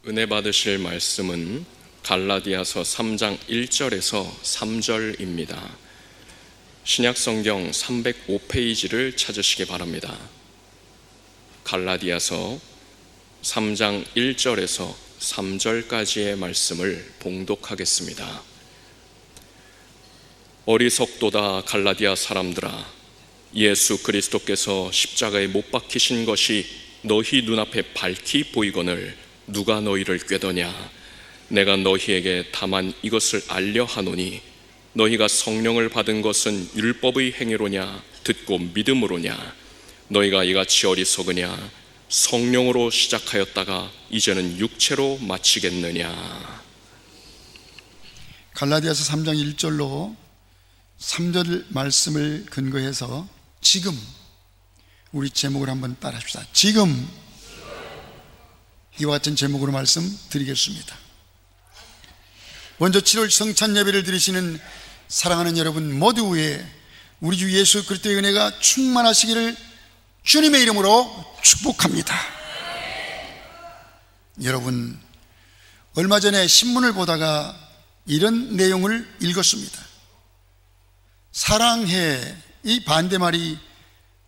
은혜 받으실 말씀은 갈라디아서 3장 1절에서 3절입니다. 신약성경 305페이지를 찾으시기 바랍니다. 갈라디아서 3장 1절에서 3절까지의 말씀을 봉독하겠습니다. 어리석도다 갈라디아 사람들아, 예수 그리스도께서 십자가에 못 박히신 것이 너희 눈앞에 밝히 보이거늘 누가 너희를 꾀더냐? 내가 너희에게 다만 이것을 알려 하노니 너희가 성령을 받은 것은 율법의 행위로냐 듣고 믿음으로냐? 너희가 이같이 어리석으냐? 성령으로 시작하였다가 이제는 육체로 마치겠느냐? 갈라디아서 3장 1절로 3절 말씀을 근거해서 지금 우리 제목을 한번 따라합시다. 지금 이와 같은 제목으로 말씀드리겠습니다. 먼저 7월 성찬 예배를 드리시는 사랑하는 여러분 모두에 우리 주 예수 그리스도의 은혜가 충만하시기를 주님의 이름으로 축복합니다. 여러분, 얼마 전에 신문을 보다가 이런 내용을 읽었습니다. 사랑해 이 반대말이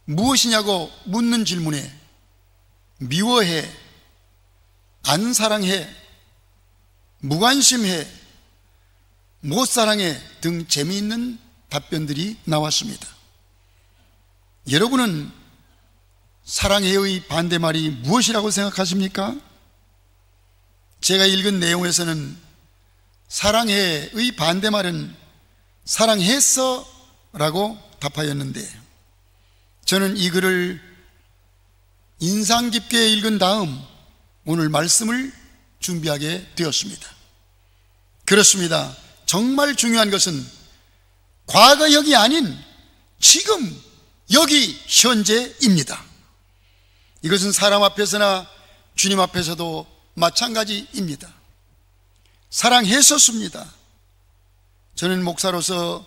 무엇이냐고 묻는 질문에 미워해, 안 사랑해, 무관심해, 못 사랑해 등 재미있는 답변들이 나왔습니다. 여러분은 사랑해의 반대말이 무엇이라고 생각하십니까? 제가 읽은 내용에서는 사랑해의 반대말은 사랑했어 라고 답하였는데, 저는 이 글을 인상 깊게 읽은 다음 오늘 말씀을 준비하게 되었습니다. 그렇습니다. 정말 중요한 것은 과거역이 아닌 지금 여기 현재입니다. 이것은 사람 앞에서나 주님 앞에서도 마찬가지입니다. 사랑했었습니다. 저는 목사로서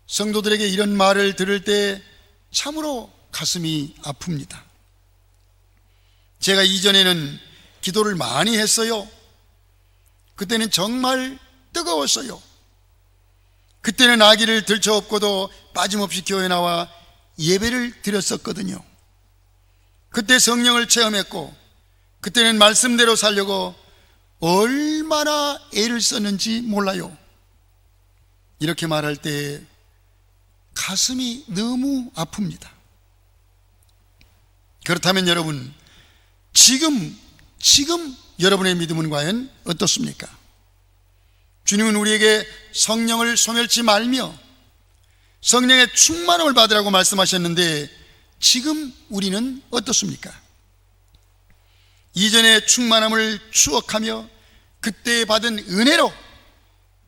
성도들에게 이런 말을 들을 때 참으로 가슴이 아픕니다. 제가 이전에는 기도를 많이 했어요. 그때는 정말 뜨거웠어요. 그때는 아기를 들쳐업고도 빠짐없이 교회에 나와 예배를 드렸었거든요. 그때 성령을 체험했고, 그때는 말씀대로 살려고 얼마나 애를 썼는지 몰라요. 이렇게 말할 때 가슴이 너무 아픕니다. 그렇다면 여러분, 지금 여러분의 믿음은 과연 어떻습니까? 주님은 우리에게 성령을 소멸치 말며 성령의 충만함을 받으라고 말씀하셨는데, 지금 우리는 어떻습니까? 이전의 충만함을 추억하며 그때 받은 은혜로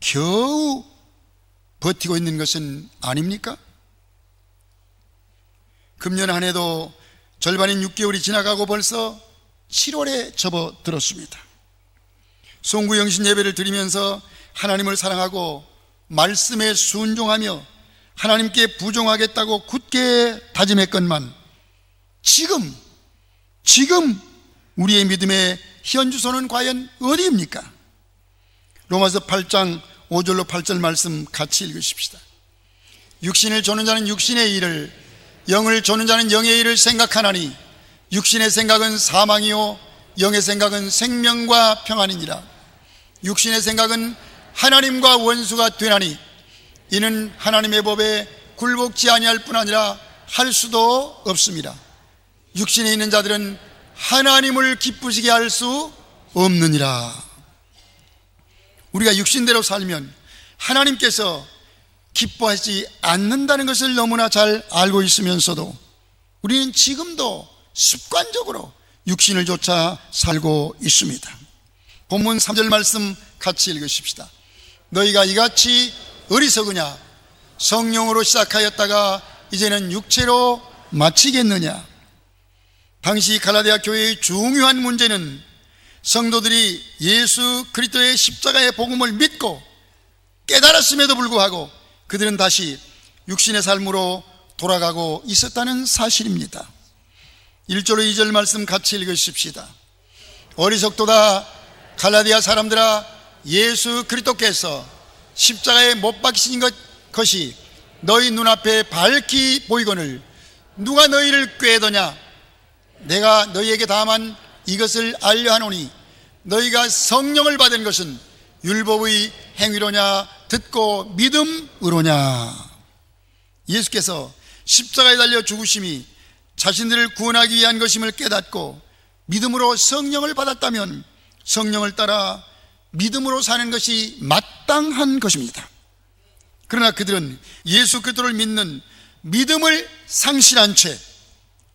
겨우 버티고 있는 것은 아닙니까? 금년 한 해도 절반인 6개월이 지나가고 벌써 7월에 접어들었습니다. 송구영신 예배를 드리면서 하나님을 사랑하고 말씀에 순종하며 하나님께 부종하겠다고 굳게 다짐했건만, 지금 우리의 믿음의 현주소는 과연 어디입니까? 로마서 8장 5절로 8절 말씀 같이 읽으십시다. 육신을 조는 자는 육신의 일을, 영을 조는 자는 영의 일을 생각하나니 육신의 생각은 사망이요 영의 생각은 생명과 평안이니라. 육신의 생각은 하나님과 원수가 되나니 이는 하나님의 법에 굴복지 아니할 뿐 아니라 할 수도 없습니다. 육신에 있는 자들은 하나님을 기쁘시게 할 수 없느니라. 우리가 육신대로 살면 하나님께서 기뻐하지 않는다는 것을 너무나 잘 알고 있으면서도 우리는 지금도 습관적으로 육신을 쫓아 살고 있습니다. 본문 3절 말씀 같이 읽으십시다. 너희가 이같이 어리석으냐? 성령으로 시작하였다가 이제는 육체로 마치겠느냐? 당시 갈라디아 교회의 중요한 문제는 성도들이 예수 그리스도의 십자가의 복음을 믿고 깨달았음에도 불구하고 그들은 다시 육신의 삶으로 돌아가고 있었다는 사실입니다. 1절로 2절 말씀 같이 읽으십시다. 어리석도다 갈라디아 사람들아, 예수 그리스도께서 십자가에 못 박히신 것이 너희 눈앞에 밝히 보이거늘 누가 너희를 꾀더냐? 내가 너희에게 다만 이것을 알려 하노니 너희가 성령을 받은 것은 율법의 행위로냐 듣고 믿음으로냐. 예수께서 십자가에 달려 죽으심이 자신들을 구원하기 위한 것임을 깨닫고 믿음으로 성령을 받았다면 성령을 따라 믿음으로 사는 것이 마땅한 것입니다. 그러나 그들은 예수 그리스도를 믿는 믿음을 상실한 채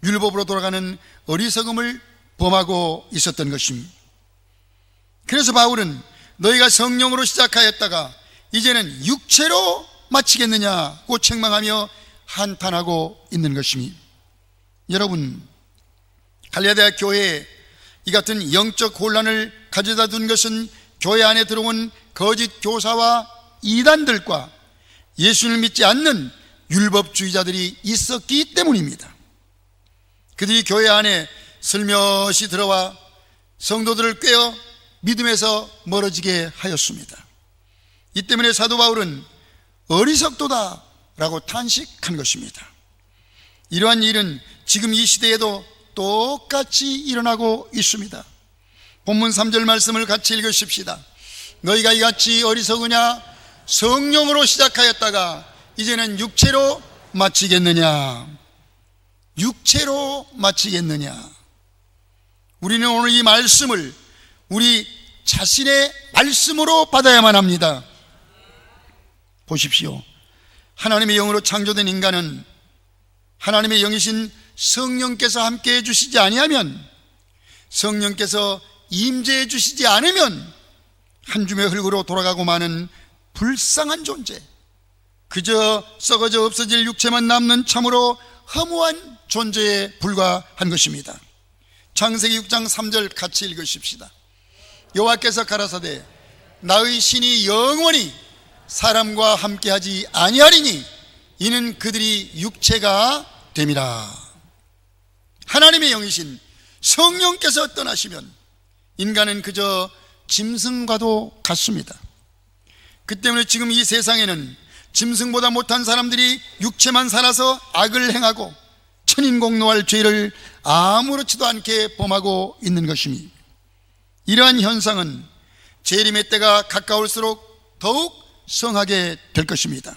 율법으로 돌아가는 어리석음을 범하고 있었던 것입니다. 그래서 바울은 너희가 성령으로 시작하였다가 이제는 육체로 마치겠느냐고 책망하며 한탄하고 있는 것입니다. 여러분, 갈라디아 교회에 이 같은 영적 혼란을 가져다 둔 것은 교회 안에 들어온 거짓 교사와 이단들과 예수를 믿지 않는 율법주의자들이 있었기 때문입니다. 그들이 교회 안에 슬며시 들어와 성도들을 꿰어 믿음에서 멀어지게 하였습니다. 이 때문에 사도 바울은 어리석도다 라고 탄식한 것입니다. 이러한 일은 지금 이 시대에도 똑같이 일어나고 있습니다. 본문 3절 말씀을 같이 읽으십시다. 너희가 이같이 어리석으냐? 성령으로 시작하였다가 이제는 육체로 마치겠느냐? 육체로 마치겠느냐? 우리는 오늘 이 말씀을 우리 자신의 말씀으로 받아야만 합니다. 보십시오. 하나님의 영으로 창조된 인간은 하나님의 영이신 성령께서 함께 해주시지 아니하면, 성령께서 임재해 주시지 않으면 한 줌의 흙으로 돌아가고 마는 불쌍한 존재, 그저 썩어져 없어질 육체만 남는 참으로 허무한 존재에 불과한 것입니다. 창세기 6장 3절 같이 읽으십시다. 여호와께서 가라사대 나의 신이 영원히 사람과 함께하지 아니하리니 이는 그들이 육체가 됨이라. 하나님의 영이신 성령께서 떠나시면 인간은 그저 짐승과도 같습니다. 그 때문에 지금 이 세상에는 짐승보다 못한 사람들이 육체만 살아서 악을 행하고 천인공노할 죄를 아무렇지도 않게 범하고 있는 것입니다. 이러한 현상은 재림의 때가 가까울수록 더욱 성하게 될 것입니다.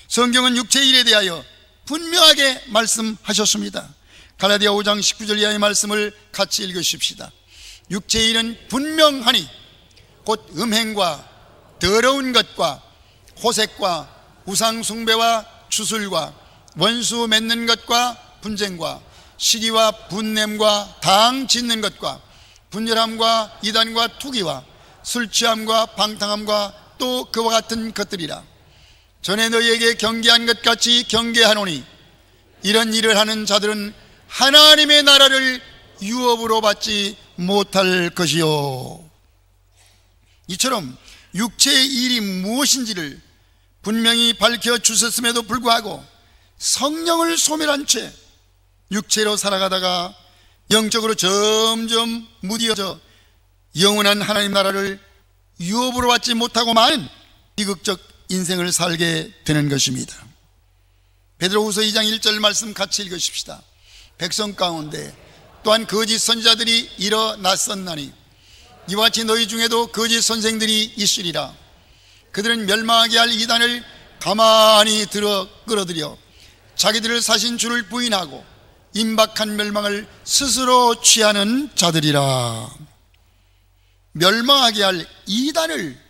성경은 육체의 일에 대하여 분명하게 말씀하셨습니다. 갈라디아 5장 19절 이하의 말씀을 같이 읽으십시다. 육체의 일은 분명하니 곧 음행과 더러운 것과 호색과 우상숭배와 추술과 원수 맺는 것과 분쟁과 시기와 분냄과 당 짓는 것과 분열함과 이단과 투기와 술취함과 방탕함과 또 그와 같은 것들이라. 전에 너희에게 경계한 것 같이 경계하노니 이런 일을 하는 자들은 하나님의 나라를 유업으로 받지 못할 것이요. 이처럼 육체의 일이 무엇인지를 분명히 밝혀 주셨음에도 불구하고 성령을 소멸한 채 육체로 살아가다가 영적으로 점점 무디어져 영원한 하나님 나라를 유업으로 받지 못하고 마는 비극적 인생을 살게 되는 것입니다. 베드로후서 2장 1절 말씀 같이 읽으십시다. 백성 가운데 또한 거짓 선지자들이 일어났었나니 이와 같이 너희 중에도 거짓 선생들이 있으리라. 그들은 멸망하게 할 이단을 가만히 끌어들여 자기들을 사신 주를 부인하고 임박한 멸망을 스스로 취하는 자들이라. 멸망하게 할 이단을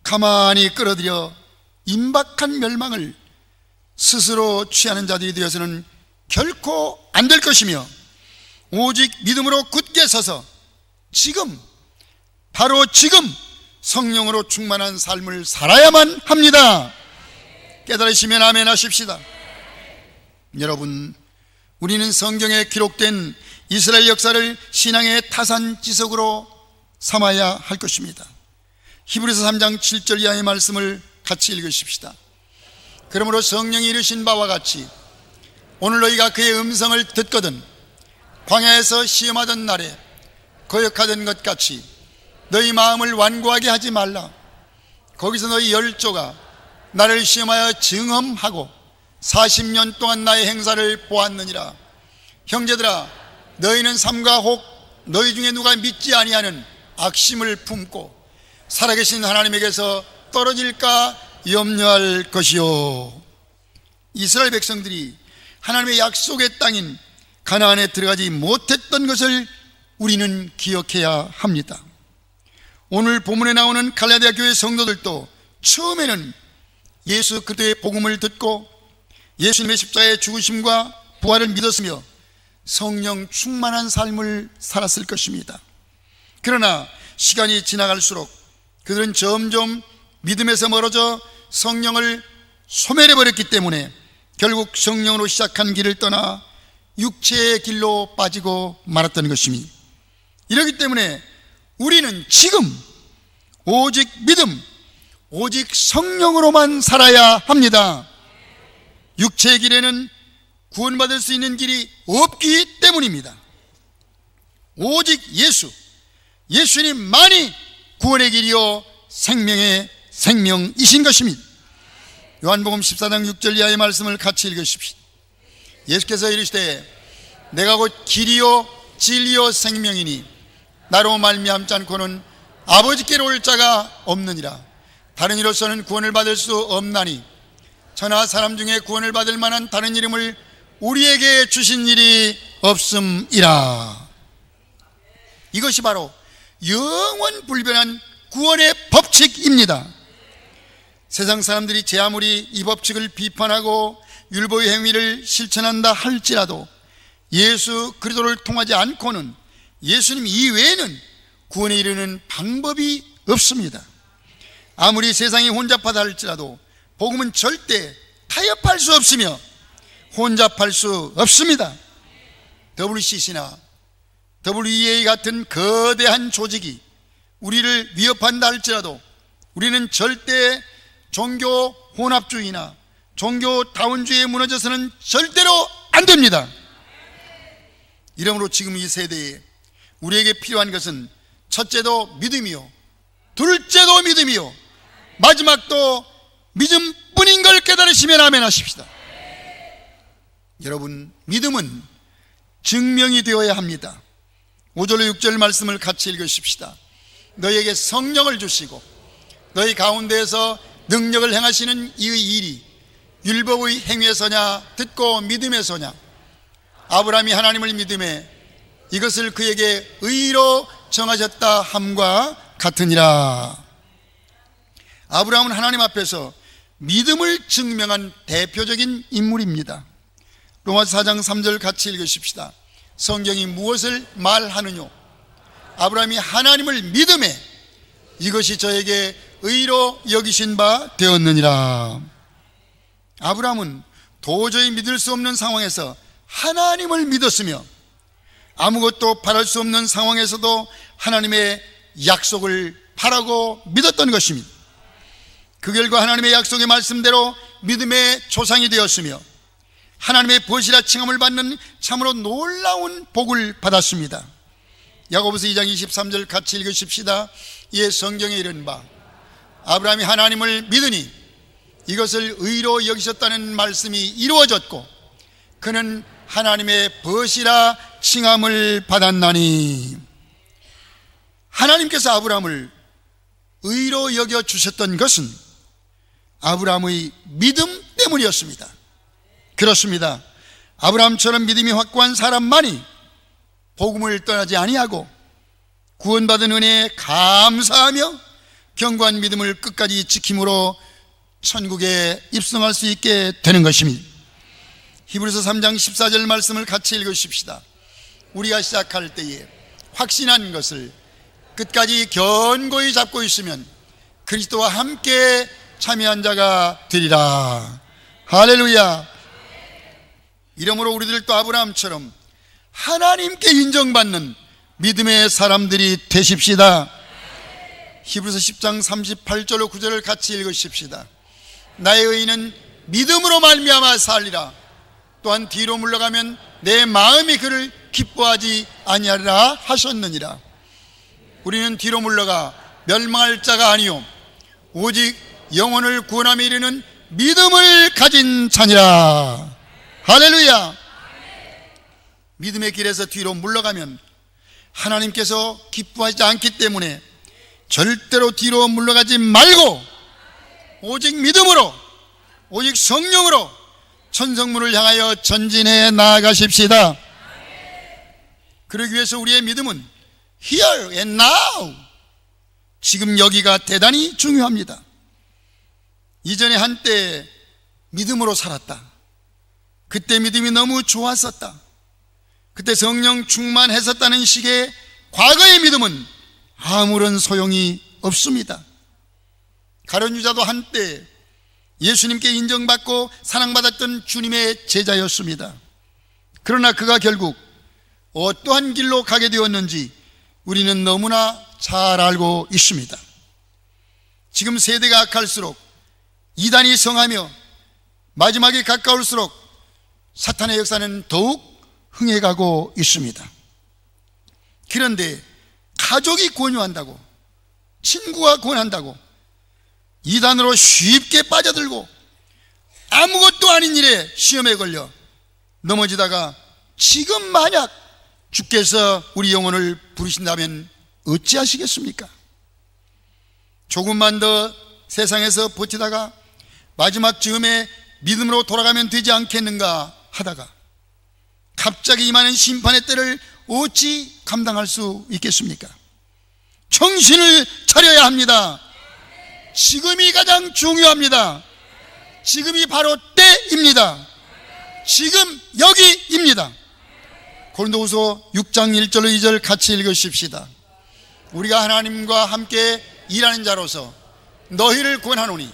가만히 끌어들여 임박한 멸망을 스스로 취하는 자들이 되어서는 결코 안 될 것이며 오직 믿음으로 굳게 서서 지금, 바로 지금 성령으로 충만한 삶을 살아야만 합니다. 깨달으시면 아멘 하십시다. 여러분, 우리는 성경에 기록된 이스라엘 역사를 신앙의 타산지석으로 삼아야 할 것입니다. 히브리서 3장 7절 이하의 말씀을 같이 읽으십시다. 그러므로 성령이 이르신 바와 같이 오늘 너희가 그의 음성을 듣거든 광야에서 시험하던 날에 거역하던 것 같이 너희 마음을 완고하게 하지 말라. 거기서 너희 열조가 나를 시험하여 증험하고 40년 동안 나의 행사를 보았느니라. 형제들아, 너희는 삼가 혹 너희 중에 누가 믿지 아니하는 악심을 품고 살아계신 하나님에게서 떨어질까 염려할 것이요. 이스라엘 백성들이 하나님의 약속의 땅인 가나안에 들어가지 못했던 것을 우리는 기억해야 합니다. 오늘 본문에 나오는 갈라디아 교회 성도들도 처음에는 예수 그리스도의 복음을 듣고 예수님의 십자가의 죽으심과 부활을 믿었으며 성령 충만한 삶을 살았을 것입니다. 그러나 시간이 지나갈수록 그들은 점점 믿음에서 멀어져 성령을 소멸해버렸기 때문에 결국 성령으로 시작한 길을 떠나 육체의 길로 빠지고 말았던 것입니다. 이렇기 때문에 우리는 지금 오직 믿음, 오직 성령으로만 살아야 합니다. 육체의 길에는 구원받을 수 있는 길이 없기 때문입니다. 오직 예수님만이 구원의 길이요 생명의 생명이신 것입니다. 요한복음 14장 6절 이하의 말씀을 같이 읽으십시오. 예수께서 이르시되 내가 곧 길이요 진리요 생명이니 나로 말미암지 않고는 아버지께로 올 자가 없느니라. 다른 이로서는 구원을 받을 수 없나니 천하 사람 중에 구원을 받을 만한 다른 이름을 우리에게 주신 일이 없음이라. 이것이 바로 영원 불변한 구원의 법칙입니다. 세상 사람들이 제 아무리 이 법칙을 비판하고 율법의 행위를 실천한다 할지라도 예수 그리스도를 통하지 않고는, 예수님 이외에는 구원에 이르는 방법이 없습니다. 아무리 세상이 혼잡하다 할지라도 복음은 절대 타협할 수 없으며 혼잡할 수 없습니다. WCC나 WEA 같은 거대한 조직이 우리를 위협한다 할지라도 우리는 절대 종교 혼합주의나 종교 다원주의에 무너져서는 절대로 안 됩니다. 이러므로 지금 이 세대에 우리에게 필요한 것은 첫째도 믿음이요, 둘째도 믿음이요, 마지막도 믿음뿐인 걸 깨달으시면 아멘 하십시다. 여러분, 믿음은 증명이 되어야 합니다. 5절로 6절 말씀을 같이 읽으십시다. 너희에게 성령을 주시고 너희 가운데에서 능력을 행하시는 이 일이 율법의 행위에서냐 듣고 믿음에서냐. 아브라함이 하나님을 믿음에 이것을 그에게 의로 정하셨다 함과 같으니라. 아브라함은 하나님 앞에서 믿음을 증명한 대표적인 인물입니다. 로마서 4장 3절 같이 읽으십시다. 성경이 무엇을 말하느뇨? 아브라함이 하나님을 믿음에 이것이 저에게 의로 여기신 바 되었느니라. 아브라함은 도저히 믿을 수 없는 상황에서 하나님을 믿었으며 아무것도 바랄 수 없는 상황에서도 하나님의 약속을 바라고 믿었던 것입니다. 그 결과 하나님의 약속의 말씀대로 믿음의 조상이 되었으며 하나님의 벗이라 칭함을 받는 참으로 놀라운 복을 받았습니다. 야고보서 2장 23절 같이 읽으십시다. 이에 성경에 이른 바 아브라함이 하나님을 믿으니 이것을 의로 여기셨다는 말씀이 이루어졌고 그는 하나님의 벗이라 칭함을 받았나니. 하나님께서 아브라함을 의로 여겨 주셨던 것은 아브라함의 믿음 때문이었습니다. 그렇습니다. 아브라함처럼 믿음이 확고한 사람만이 복음을 떠나지 아니하고 구원받은 은혜에 감사하며 견고한 믿음을 끝까지 지킴으로 천국에 입성할 수 있게 되는 것입니다. 히브리서 3장 14절 말씀을 같이 읽으십시다. 우리가 시작할 때에 확신한 것을 끝까지 견고히 잡고 있으면 그리스도와 함께 참여한 자가 되리라. 할렐루야. 이러므로 우리들도 아브라함처럼 하나님께 인정받는 믿음의 사람들이 되십시다. 히브리서 10장 38절로 9절을 같이 읽으십시다. 나의 의인은 믿음으로 말미암아 살리라. 또한 뒤로 물러가면 내 마음이 그를 기뻐하지 아니하리라 하셨느니라. 우리는 뒤로 물러가 멸망할 자가 아니요 오직 영혼을 구원함에 이르는 믿음을 가진 자니라. 할렐루야. 믿음의 길에서 뒤로 물러가면 하나님께서 기뻐하지 않기 때문에 절대로 뒤로 물러가지 말고 오직 믿음으로, 오직 성령으로 천성문을 향하여 전진해 나아가십시다. 그러기 위해서 우리의 믿음은 here and now, 지금 여기가 대단히 중요합니다. 이전에 한때 믿음으로 살았다. 그때 믿음이 너무 좋았었다. 그때 성령 충만했었다는 식의 과거의 믿음은 아무런 소용이 없습니다. 가룟 유다도 한때 예수님께 인정받고 사랑받았던 주님의 제자였습니다. 그러나 그가 결국 어떠한 길로 가게 되었는지 우리는 너무나 잘 알고 있습니다. 지금 세대가 갈수록 이단이 성하며 마지막에 가까울수록 사탄의 역사는 더욱 흥해가고 있습니다. 그런데 가족이 권유한다고, 친구가 권한다고 이단으로 쉽게 빠져들고 아무것도 아닌 일에 시험에 걸려 넘어지다가 지금 만약 주께서 우리 영혼을 부르신다면 어찌하시겠습니까? 조금만 더 세상에서 버티다가 마지막 즈음에 믿음으로 돌아가면 되지 않겠는가 하다가 갑자기 임하는 심판의 때를 어찌 감당할 수 있겠습니까? 정신을 차려야 합니다. 지금이 가장 중요합니다. 지금이 바로 때입니다. 지금 여기입니다. 고린도후서 6장 1절로 2절 같이 읽으십시다. 우리가 하나님과 함께 일하는 자로서 너희를 권하노니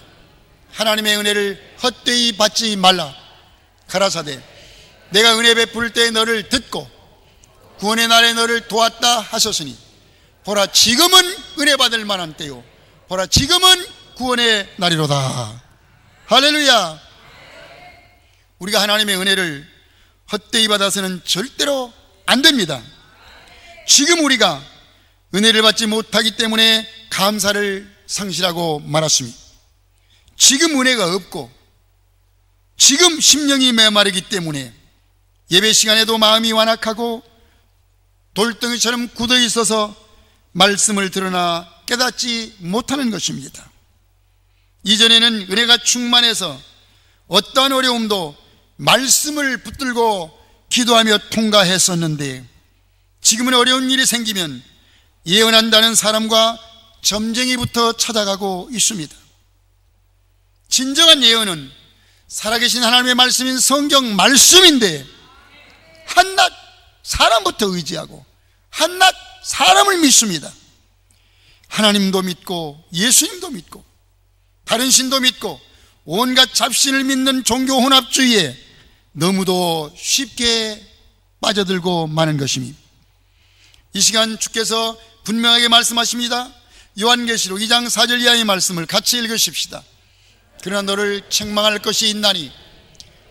하나님의 은혜를 헛되이 받지 말라. 가라사대 내가 은혜 베풀 때 너를 듣고 구원의 날에 너를 도왔다 하셨으니 보라 지금은 은혜 받을 만한 때요 보라 지금은 구원의 날이로다. 할렐루야. 우리가 하나님의 은혜를 헛되이 받아서는 절대로 안 됩니다. 지금 우리가 은혜를 받지 못하기 때문에 감사를 상실하고 말았습니다. 지금 은혜가 없고 지금 심령이 메마르기 때문에 예배 시간에도 마음이 완악하고 돌덩이처럼 굳어 있어서 말씀을 들으나 깨닫지 못하는 것입니다. 이전에는 은혜가 충만해서 어떠한 어려움도 말씀을 붙들고 기도하며 통과했었는데 지금은 어려운 일이 생기면 예언한다는 사람과 점쟁이부터 찾아가고 있습니다. 진정한 예언은 살아계신 하나님의 말씀인 성경 말씀인데 한낱 사람부터 의지하고 한낱 사람을 믿습니다. 하나님도 믿고 예수님도 믿고 다른 신도 믿고 온갖 잡신을 믿는 종교 혼합주의에 너무도 쉽게 빠져들고 마는 것입니다. 이 시간 주께서 분명하게 말씀하십니다. 요한계시록 2장 4절 이하의 말씀을 같이 읽으십시다. 그러나 너를 책망할 것이 있나니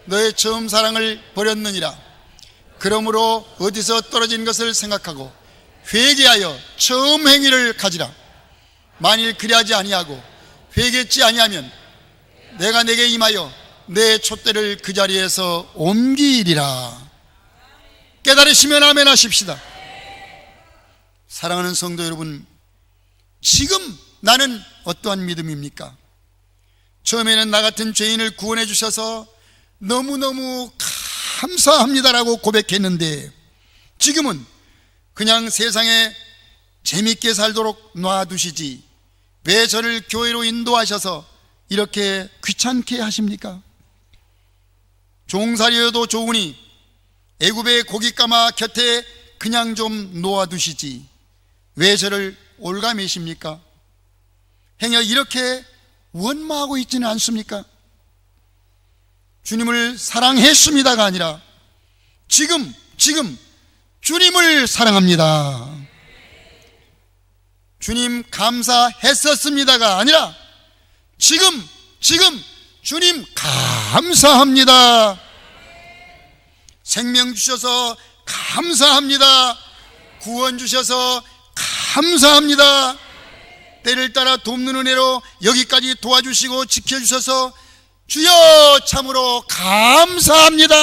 너의 처음 사랑을 버렸느니라. 그러므로 어디서 떨어진 것을 생각하고 회개하여 처음 행위를 가지라. 만일 그리하지 아니하고 회개치 아니하면 내가 내게 임하여 내 촛대를 그 자리에서 옮기리라. 깨달으시면 아멘 하십시다. 사랑하는 성도 여러분, 지금 나는 어떠한 믿음입니까? 처음에는 나 같은 죄인을 구원해 주셔서 너무너무 감사합니다라고 고백했는데 지금은 그냥 세상에 재밌게 살도록 놔두시지 왜 저를 교회로 인도하셔서 이렇게 귀찮게 하십니까? 종살이여도 좋으니 애굽의 고깃가마 곁에 그냥 좀 놓아두시지 왜 저를 올가매십니까? 행여 이렇게 원망하고 있지는 않습니까? 주님을 사랑했습니다가 아니라 지금 주님을 사랑합니다. 주님 감사했었습니다가 아니라 지금 주님 감사합니다. 생명 주셔서 감사합니다. 구원 주셔서 감사합니다. 때를 따라 돕는 은혜로 여기까지 도와주시고 지켜주셔서 주여 참으로 감사합니다.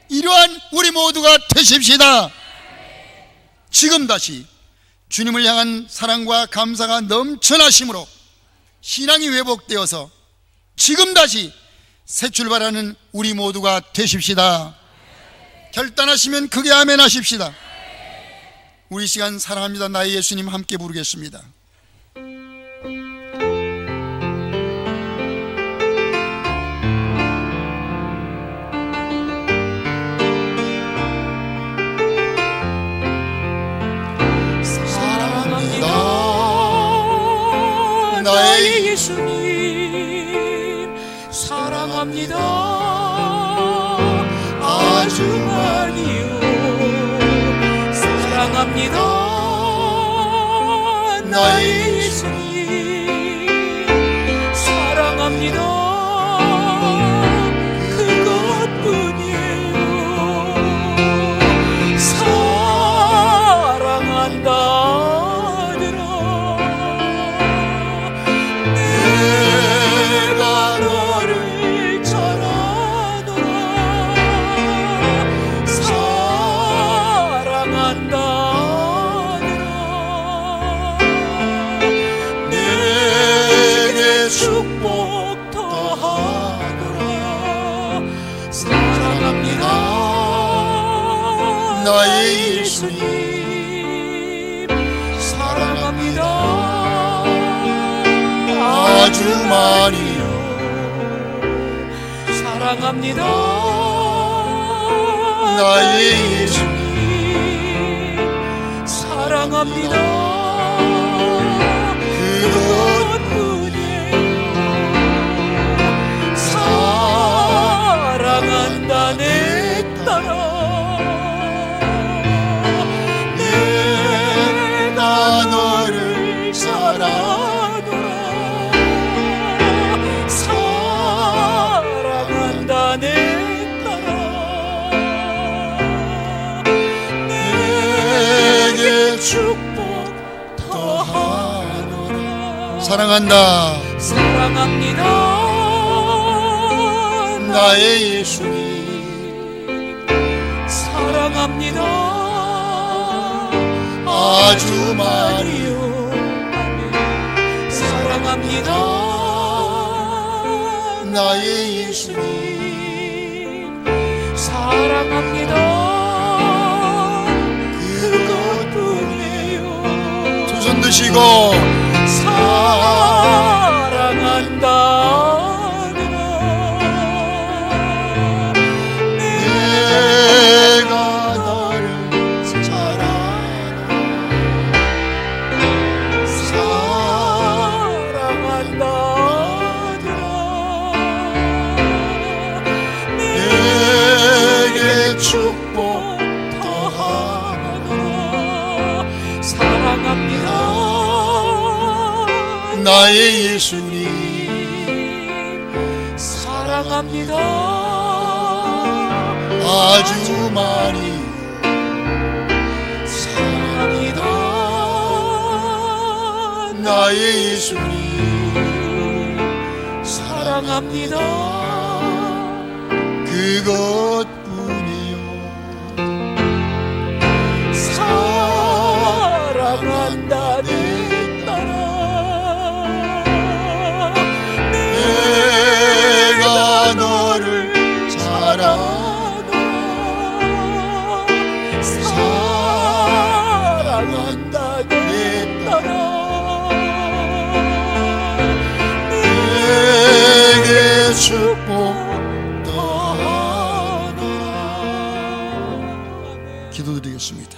이러한 우리 모두가 되십시다. 지금 다시 주님을 향한 사랑과 감사가 넘쳐나심으로 신앙이 회복되어서 지금 다시 새 출발하는 우리 모두가 되십시다. 결단하시면 크게 아멘 하십시다. 우리 시간 사랑합니다 나의 예수님 함께 부르겠습니다. 사랑합니다 나의 예수님, 사랑합니다 아주 많이요. 사랑합니다 나의 예수님, 사랑합니다 그것뿐이에요. 사랑한다더라 내가 너를 잘 아노라. 축복 더하노라. 사랑합니다 나의 예수님, 사랑합니다 아주 많이요. 사랑합니다 나의 예수님, 사랑합니다 사랑한다 내 딸아. 내가 너를 잘 아노라. 사랑한다 내 딸아. 내게 축복 더하노라. 사랑한다 사랑합니다 나의 예수님, 사랑합니다 아주 많이요. 사랑합니다 나의 예수님, 사랑합니다 그것뿐이에요. 두 손 드시고 사랑한다 내가 너를 잘 아노라. 사랑한다더라 내게 축복 더하노라. 사랑합니다 나의 예수님, 사랑합니다 아주 많이. 사랑합니다 나의 예수님, 사랑합니다 그것뿐이요. 사랑한다 내 딸아. 내가 너를 잘 아노라. 사랑한다 내 딸아. 내게 축복 더하노라. 기도드리겠습니다.